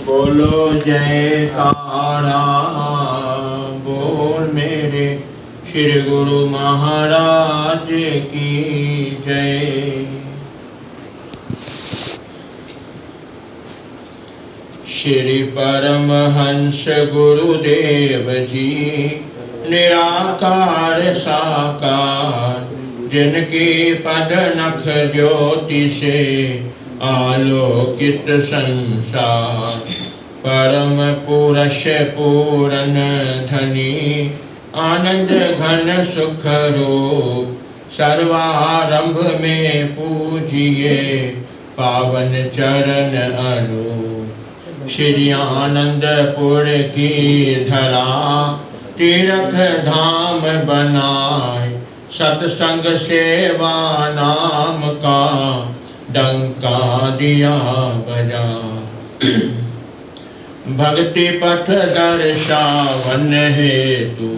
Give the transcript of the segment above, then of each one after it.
बोलो जयकारा बोल मेरे श्री गुरु महाराज की जय। श्री परमहंस गुरुदेव जी निराकार साकार, जिनकी पद नख ज्योति से आलोकित संसार। परम पुरुष पूरन धनी आनंद घन सुख रूप, सर्वारंभ में पूजिए पावन चरण अनूप। श्री आनंदपुर की धरा तीर्थ धाम बनाए, सत्संग सेवा नाम का डंका दिया बजा। भक्ति पथ दर्शावन हेतु,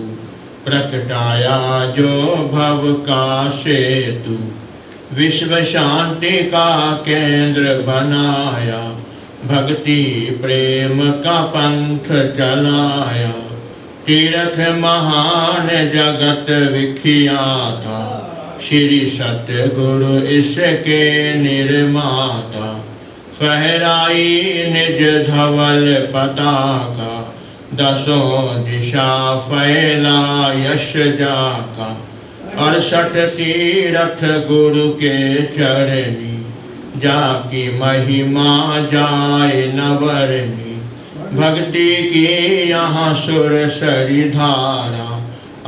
प्रकटाया जो भव का सेतु। विश्व शांति का केंद्र बनाया, भक्ति प्रेम का पंथ चलाया। तीर्थ महान जगत विख्याता, श्री सतगुरु इसके निर्माता। फहराई निज धवल पताका, दसों दिशा फैला यश जाका। 68 तीर्थ गुरु के चरणी, जाकी महिमा जाए नवरनी। भक्ति की यहाँ सुर सरी धारा,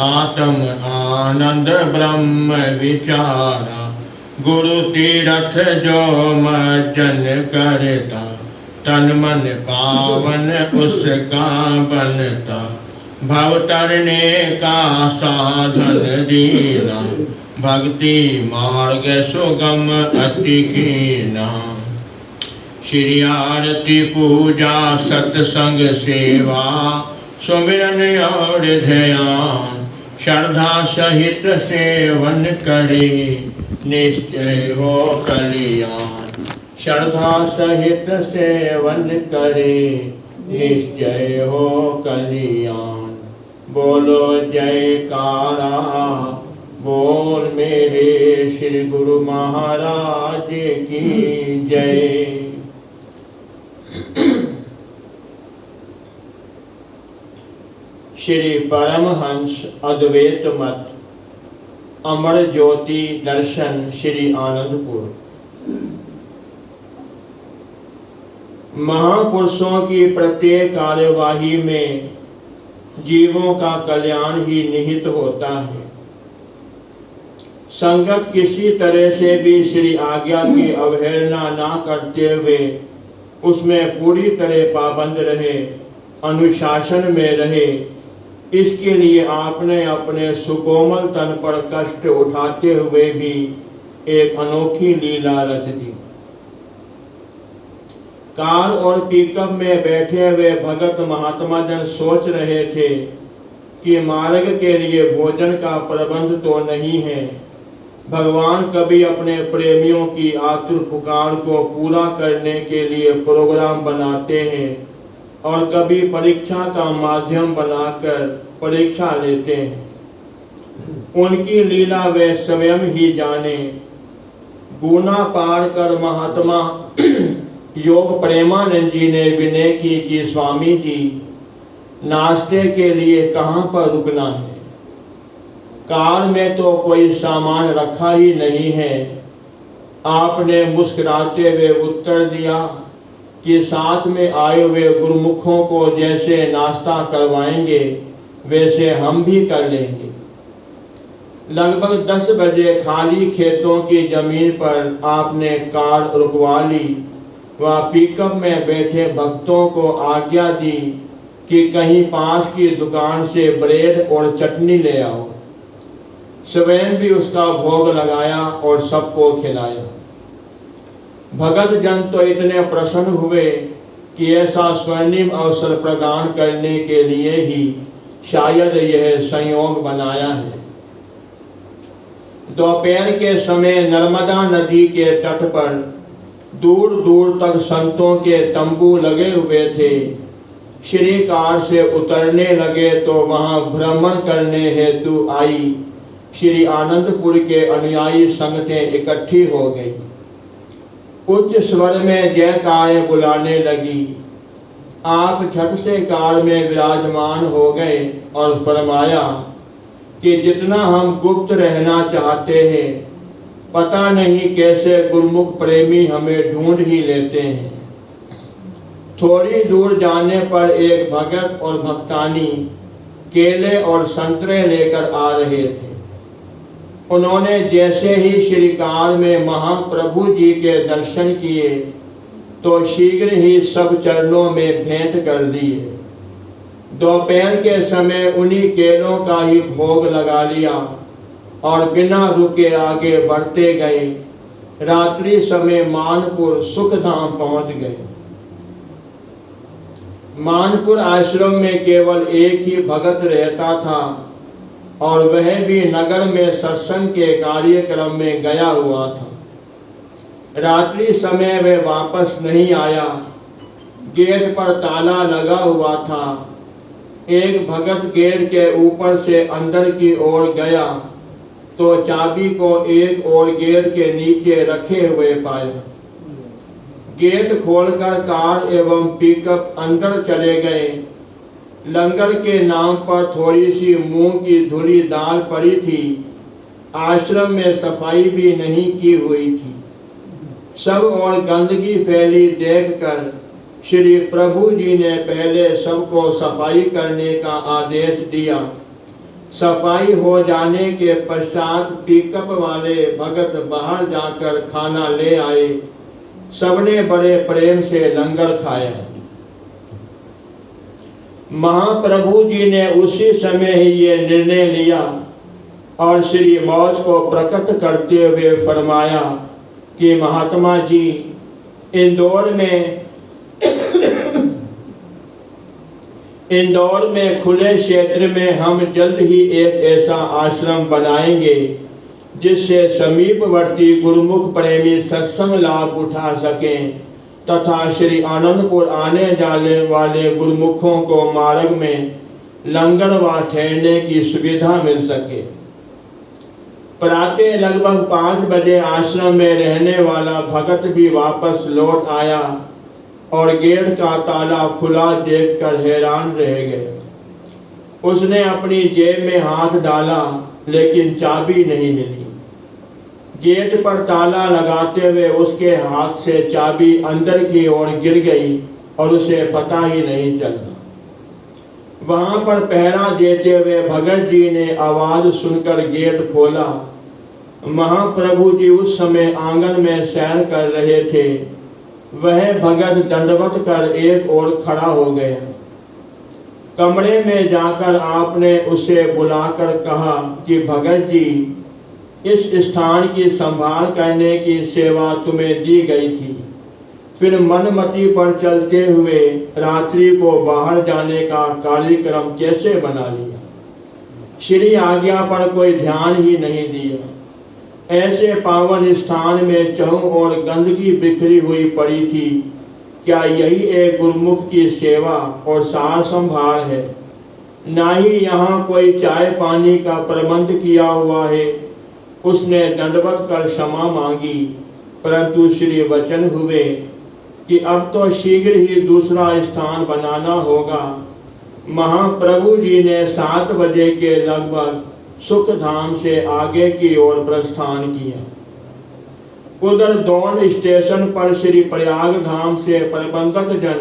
आत्म आनंद ब्रह्म विचारा। गुरु तीर्थ जो मज्जन करता, तन मन पावन उसका बनता। भव तरने का साधन दीना, भक्ति मार्ग सुगम अति कीना। श्री आरती पूजा सत्संग सेवा, सुमिरन और ध्यान। श्रद्धा सहित सेवन करे, निश्चय हो कल्याण। श्रद्धा सहित सेवन करे, निश्चय हो कल्याण। बोलो जयकारा बोल मेरे श्री गुरु महाराज की जय। श्री परमहंस अद्वैत मत अमर ज्योति दर्शन श्री आनंदपुर। महापुरुषों की प्रत्येक कार्यवाही में जीवों का कल्याण ही निहित होता है। संगत किसी तरह से भी श्री आज्ञा की अवहेलना ना करते हुए उसमें पूरी तरह पाबंद रहे, अनुशासन में रहे। इसके लिए आपने अपने सुकोमल तन पर कष्ट उठाते हुए भी एक अनोखी लीला रच दी। कार और पिकअप में बैठे हुए भगत महात्मा जन सोच रहे थे कि मार्ग के लिए भोजन का प्रबंध तो नहीं है। भगवान कभी अपने प्रेमियों की आतुर पुकार को पूरा करने के लिए प्रोग्राम बनाते हैं और कभी परीक्षा का माध्यम बनाकर परीक्षा लेते हैं। उनकी लीला वे स्वयं ही जाने। गुना पार कर महात्मा योग प्रेमानंद जी ने विनय की कि स्वामी जी, नाश्ते के लिए कहाँ पर रुकना है? कार में तो कोई सामान रखा ही नहीं है। आपने मुस्कुराते हुए उत्तर दिया कि साथ में आए हुए गुरुमुखों को जैसे नाश्ता करवाएंगे वैसे हम भी कर लेंगे। लगभग 10 बजे खाली खेतों की जमीन पर आपने कार रुकवा ली व पिकअप में बैठे भक्तों को आज्ञा दी कि कहीं पास की दुकान से ब्रेड और चटनी ले आओ। स्वयं भी उसका भोग लगाया और सबको खिलाया। भगत जन तो इतने प्रसन्न हुए कि ऐसा स्वर्णिम अवसर प्रदान करने के लिए ही शायद यह संयोग बनाया है। दोपहर के समय नर्मदा नदी के तट पर दूर दूर तक संतों के तंबू लगे हुए थे। श्री कार से उतरने लगे तो वहां भ्रमण करने हेतु आई श्री आनंदपुर के अनुयायी संगतें इकट्ठी हो गई। उच्च स्वर में जयकारें बुलाने लगी। आप झट से कार में विराजमान हो गए और फरमाया कि जितना हम गुप्त रहना चाहते हैं, पता नहीं कैसे गुरुमुख प्रेमी हमें ढूंढ ही लेते हैं। थोड़ी दूर जाने पर एक भगत और भक्तानी केले और संतरे लेकर आ रहे थे। उन्होंने जैसे ही श्री कार में महाप्रभु जी के दर्शन किए तो शीघ्र ही सब चरणों में भेंट कर दिए। दोपहर के समय उन्हीं केलों का ही भोग लगा लिया और बिना रुके आगे बढ़ते गए। रात्रि समय मानपुर सुखधाम पहुंच गए। मानपुर आश्रम में केवल एक ही भगत रहता था और वह भी नगर में सत्संग के कार्यक्रम में गया हुआ था। रात्रि समय वह वापस नहीं आया। गेट पर ताला लगा हुआ था। एक भगत गेट के ऊपर से अंदर की ओर गया तो चाबी को एक और गेट के नीचे रखे हुए पाया। गेट खोलकर कार एवं पिकअप अंदर चले गए। लंगर के नाम पर थोड़ी सी मूंग की धुली दाल पड़ी थी। आश्रम में सफाई भी नहीं की हुई थी। सब और गंदगी फैली देखकर श्री प्रभु जी ने पहले सबको सफाई करने का आदेश दिया। सफाई हो जाने के पश्चात पिकअप वाले भगत बाहर जाकर खाना ले आए। सबने बड़े प्रेम से लंगर खाया। महाप्रभु जी ने उसी समय ही ये निर्णय लिया और श्री मौज को प्रकट करते हुए फरमाया कि महात्मा जी, इंदौर में खुले क्षेत्र में हम जल्द ही एक ऐसा आश्रम बनाएंगे जिससे समीपवर्ती गुरुमुख प्रेमी सत्संग लाभ उठा सकें तथा श्री आनंदपुर आने जाने वाले गुरुमुखों को मार्ग में लंगर व ठहरने की सुविधा मिल सके। प्रातः लगभग 5 बजे आश्रम में रहने वाला भगत भी वापस लौट आया और गेट का ताला खुला देखकर हैरान रह गए। उसने अपनी जेब में हाथ डाला लेकिन चाबी नहीं मिली। गेट पर ताला लगाते हुए उसके हाथ से चाबी अंदर की ओर गिर गई और उसे पता ही नहीं चला। वहां पर पहरा देते हुए भगत जी ने आवाज सुनकर गेट खोला। महाप्रभु जी उस समय आंगन में सैर कर रहे थे। वह भगत दंडवत कर एक ओर खड़ा हो गया। कमरे में जाकर आपने उसे बुलाकर कहा कि भगत जी, इस स्थान की संभाल करने की सेवा तुम्हें दी गई थी, फिर मनमति पर चलते हुए रात्रि को बाहर जाने का कार्यक्रम कैसे बना लिया? श्री आज्ञा पर कोई ध्यान ही नहीं दिया। ऐसे पावन स्थान में चहुं और गंदगी बिखरी हुई पड़ी थी। क्या यही एक गुरुमुख की सेवा और सार संभाल है? ना ही यहाँ कोई चाय पानी का प्रबंध किया हुआ है। उसने दंडवत कर क्षमा मांगी, परंतु श्री वचन हुए कि अब तो शीघ्र ही दूसरा स्थान बनाना होगा। महाप्रभु जी ने 7 बजे के लगभग सुखधाम से आगे की ओर प्रस्थान किया। उधर दौंड स्टेशन पर श्री प्रयाग धाम से प्रबंधक जन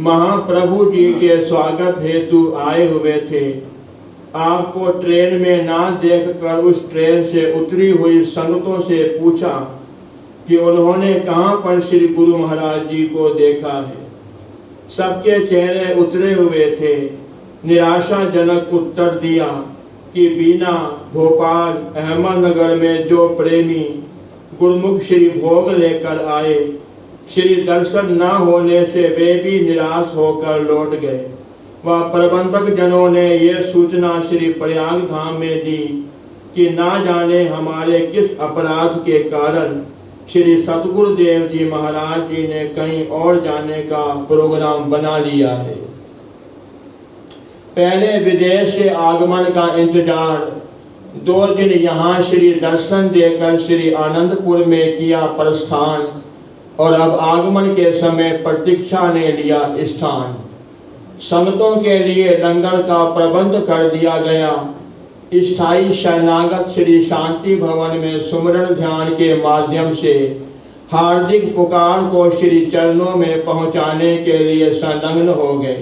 महाप्रभु जी के स्वागत हेतु आए हुए थे। आपको ट्रेन में ना देखकर उस ट्रेन से उतरी हुई संगतों से पूछा कि उन्होंने कहाँ पर श्री गुरु महाराज जी को देखा है। सबके चेहरे उतरे हुए थे। निराशाजनक उत्तर दिया कि बीना, भोपाल, अहमदनगर में जो प्रेमी गुरुमुख श्री भोग लेकर आए, श्री दर्शन न होने से वे भी निराश होकर लौट गए। वह प्रबंधक जनों ने यह सूचना श्री प्रयाग धाम में दी कि ना जाने हमारे किस अपराध के कारण श्री सतगुरुदेव जी महाराज जी ने कहीं और जाने का प्रोग्राम बना लिया है। पहले विदेश से आगमन का इंतजार, 2 दिन यहाँ श्री दर्शन देकर श्री आनंदपुर में किया प्रस्थान और अब आगमन के समय प्रतीक्षा ने लिया स्थान। संगतों के लिए लंगर का प्रबंध कर दिया गया। स्थायी शरणागत श्री शांति भवन में सुमरण ध्यान के माध्यम से हार्दिक पुकार को श्री चरणों में पहुंचाने के लिए संलग्न हो गए।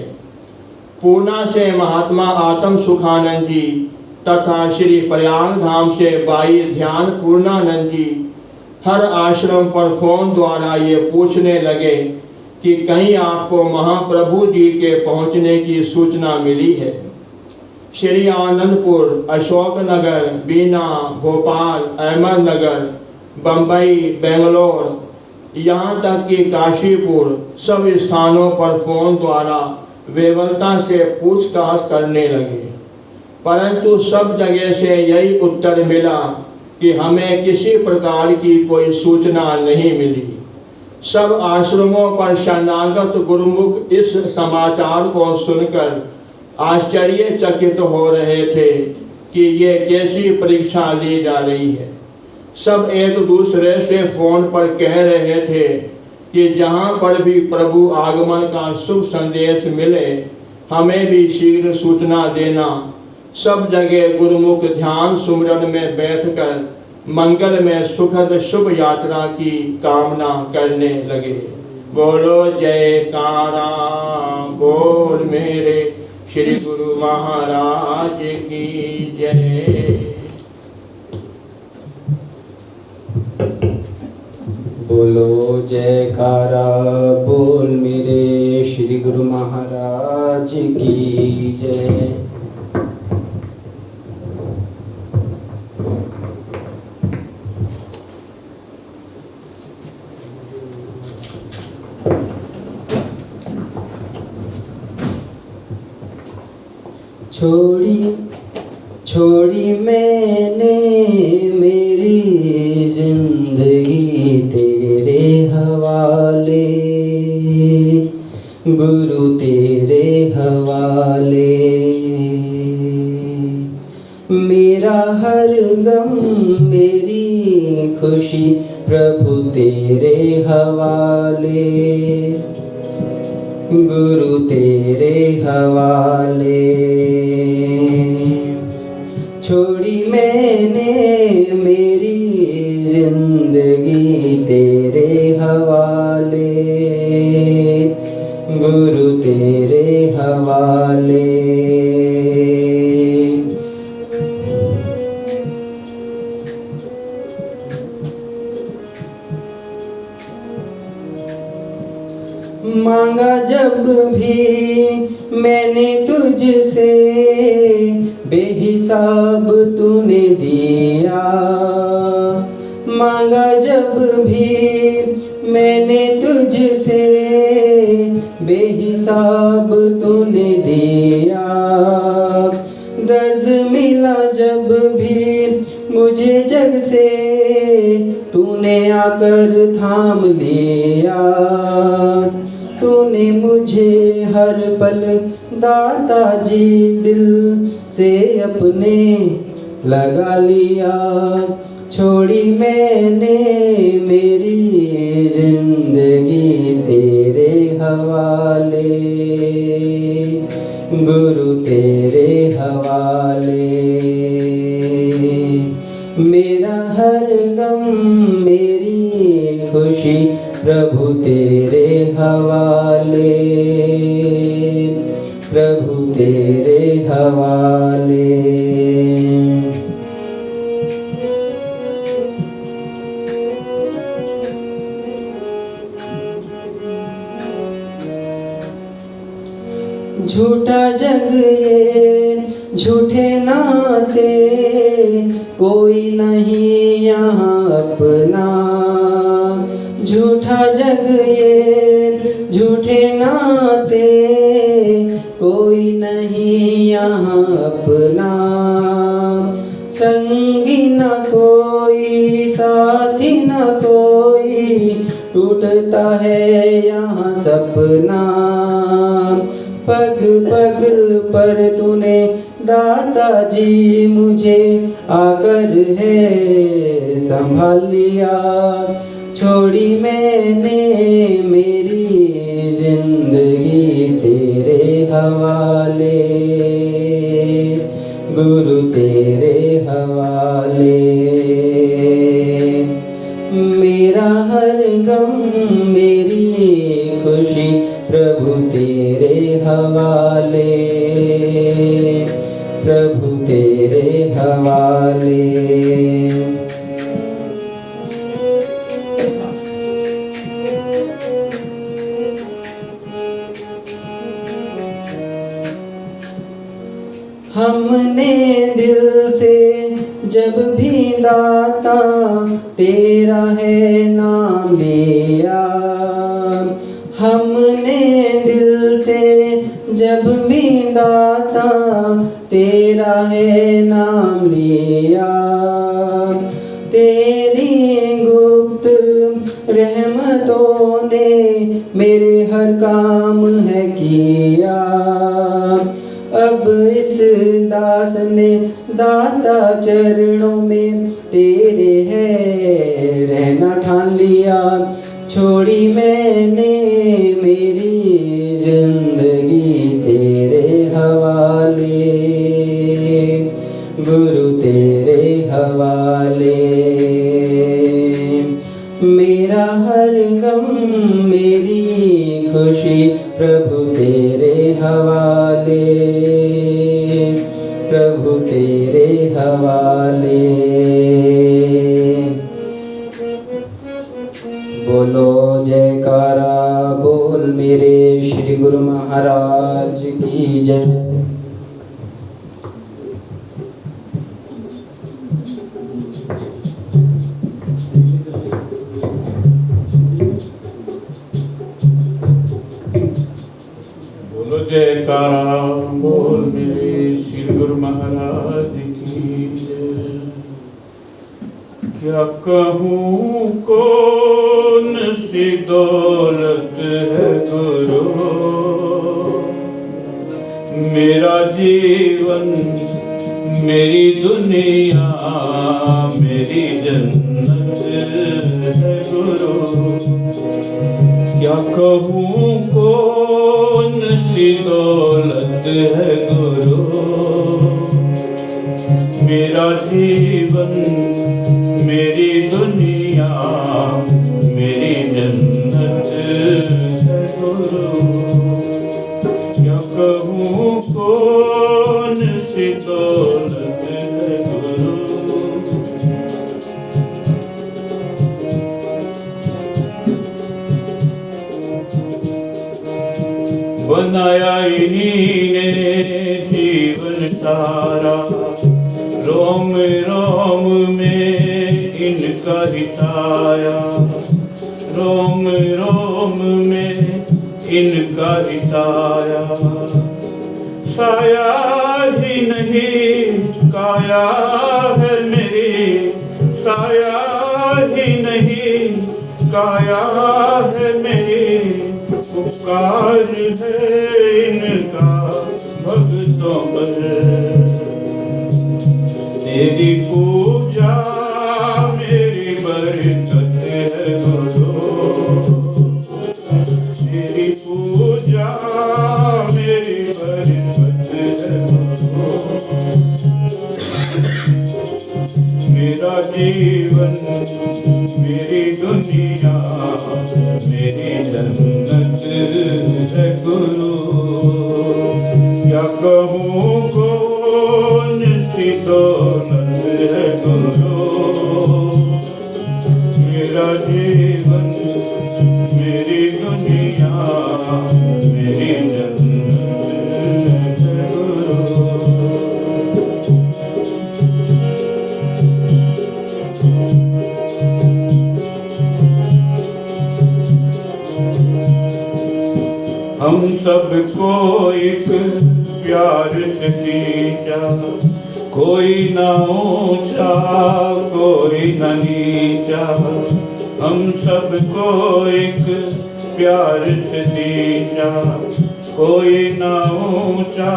पूना से महात्मा आत्म सुखानंद जी तथा श्री प्रयाग धाम से बाई ध्यान पूर्णानंद जी हर आश्रम पर फोन द्वारा ये पूछने लगे कि कहीं आपको महाप्रभु जी के पहुंचने की सूचना मिली है। श्री आनंदपुर, अशोकनगर, बीना, भोपाल, अहमदनगर, बम्बई, बेंगलोर, यहाँ तक कि काशीपुर, सब स्थानों पर फोन द्वारा विवलता से पूछताछ करने लगे, परंतु सब जगह से यही उत्तर मिला कि हमें किसी प्रकार की कोई सूचना नहीं मिली। सब आश्रमों पर शरणागत गुरुमुख इस समाचार को सुनकर आश्चर्यचकित हो रहे थे कि ये कैसी परीक्षा ली जा रही है। सब एक दूसरे से फोन पर कह रहे थे कि जहाँ पर भी प्रभु आगमन का शुभ संदेश मिले हमें भी शीघ्र सूचना देना। सब जगह गुरुमुख ध्यान सुमरन में बैठकर मंगल में सुखद शुभ यात्रा की कामना करने लगे। बोलो जयकारा बोल मेरे श्री गुरु महाराज की जय। बोलो जयकारा बोल मेरे श्री गुरु महाराज की जय। छोड़ी मैंने मेरी जिंदगी तेरे हवाले, गुरु तेरे हवाले। मेरा हर गम मेरी खुशी प्रभु तेरे हवाले, गुरु तेरे हवाले। छोड़ी मैंने मेरी जिंदगी तेरे हवाले, गुरु तेरे हवाले। मांगा जब भी मैंने तुझसे, बेहिसाब तूने दिया। मांगा जब भी मैंने तुझसे, बेहिसाब तूने दिया। दर्द मिला जब भी मुझे जग से, तूने आकर थाम लिया। तूने मुझे हर पल दाता जी दिल से अपने लगा लिया। छोड़ी मैंने मेरी जिंदगी तेरे हवाले, गुरु तेरे हवाले। मेरा हर गम मेरी खुशी प्रभु तेरे हवाले, प्रभु तेरे हवाले। झूठा जग ये झूठे नाते, कोई नहीं यहाँ अपना। झूठा जग ये झूठे नाते, कोई नहीं यहाँ अपना। संगी न कोई साथी न कोई, टूटता है यहाँ सपना। पग पग पर तूने दाता जी मुझे आकर है संभाल लिया। छोड़ी मैंने मेरी जिंदगी तेरे हवाले, गुरु तेरे हवाले। मेरा हर गम मेरी खुशी प्रभु तेरे हवाले, प्रभु तेरे हवाले। हमने दिल से जब भी दाता तेरा है नाम लिया, हमने दिल से जब भी दाता तेरा है नाम लिया। तेरी गुप्त रहमतों ने मेरे हर काम है किया। अब इस दास ने दाता चरणों में तेरे है रहना ठान लिया। छोड़ी मैंने मेरी जिंदगी तेरे हवाले, गुरु तेरे हवाले। मेरा हर गम मेरी खुशी प्रभु तेरे हवाले, प्रभु तेरे हवाले। बोलो जयकारा बोल मेरे श्री गुरु महाराज की जय। बोलो जयकारा बोल मेरे श्री गुरु महाराज की जय। क्या कहूँ कौन सी दौलत है गुरु, मेरा जीवन मेरी दुनिया मेरी जन्नत है गुरु। क्या कहूँ कौन सी दौलत है गुरु, मेरा जीवन मेरी दुनिया मेरी जन्नत है गुरु। क्या कहूँ कौन सी दौलत है गुरु। बनाया इन्हीं ने जीवन सारा, रोम रोम में इनका हिताया, रोम रोम में इनका हिताया। साया ही नहीं काया है मेरी, साया ही नहीं काया है मेरी। उपकार है इनका भक्तों पर, तेरी पूजा मेरी बरकत है गुरु, तेरी पूजा मेरी बरकत है गुरु। मेरा जीवन मेरी दुनिया मेरी जन्नत है गुरु। क्या कहूँ कौन सी दौलत है गुरु, मेरा जीवन मेरी दुनिया मेरी जन्नत है गुरु। हम सबको एक प्यार से खींचा, कोई न ऊंचा कोई न नीचा। हम सबको एक प्यार से दीजा, कोई न ऊंचा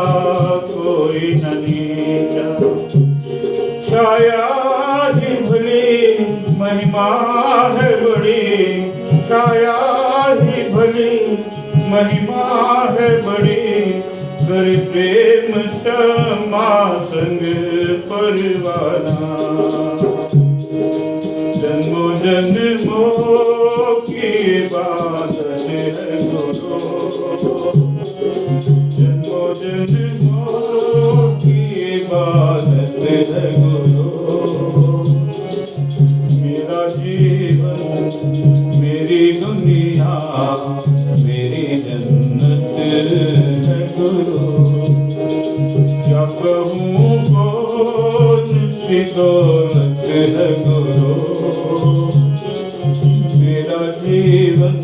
कोई न नीचा। छाया ही भली महिमा है बड़ी, छाया ही भली महिमा है बड़ी। कर प्रेम क्षमा संग परवाना, जन्मों जन्मों की इबादत है गुरु, जन्मों जन्मों की इबादत है गुरु। मेरा जीवन मेरी दुनिया मेरी जन्नत है गुरु। क्या कहूँ कौन सी दौलत है गुरु। मेरा जीवन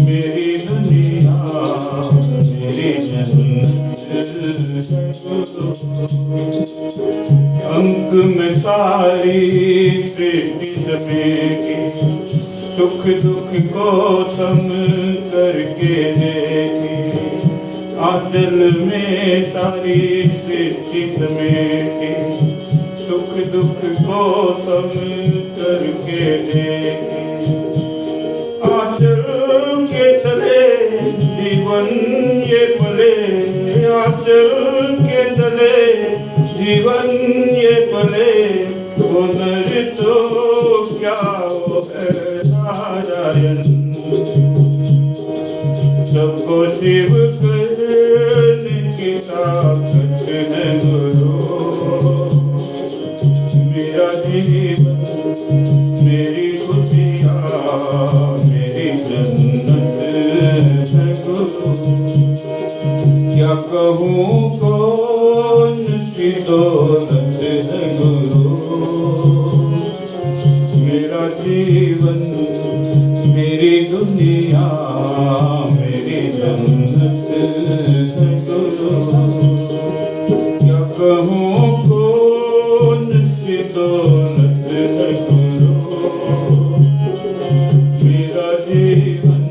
मेरी दुनिया मेरी जन्नत है गुरु। अंक में सारी सृष्टि समेटी, सुख दुख को सम करके देखी। आंचल में सारी सृष्टि समेटी, सुख दुख को सम करके देखी। आंचल के तले जीवन ये पले, आंचल के तले जीवन ये पले। वो नर तो क्या वो है नारायण, सबको शिव करने की ताकत है गुरु। मेरा जीवन मेरी खुशियाँ मेरी जन्नत है गुरु। क्या कहूँ कौन सी दौलत है गुरु। मेरा जीवन मेरी दुनिया मेरी जन्नत है गुरु। क्या कहूँ कौन सी दौलत है गुरु। मेरा जीवन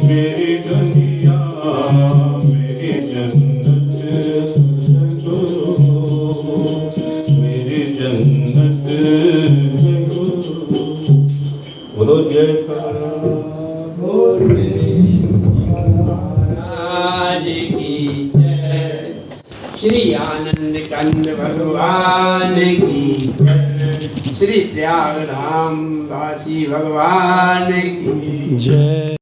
मेरी दुनिया मेरी जन्नत है गुरु। मेरी जन्नत है गुरु। बोलो जयकारा बोले महाराज की जय। श्री आनंद कंद भगवान की जय। श्री त्यागराम दासी भगवान की जय।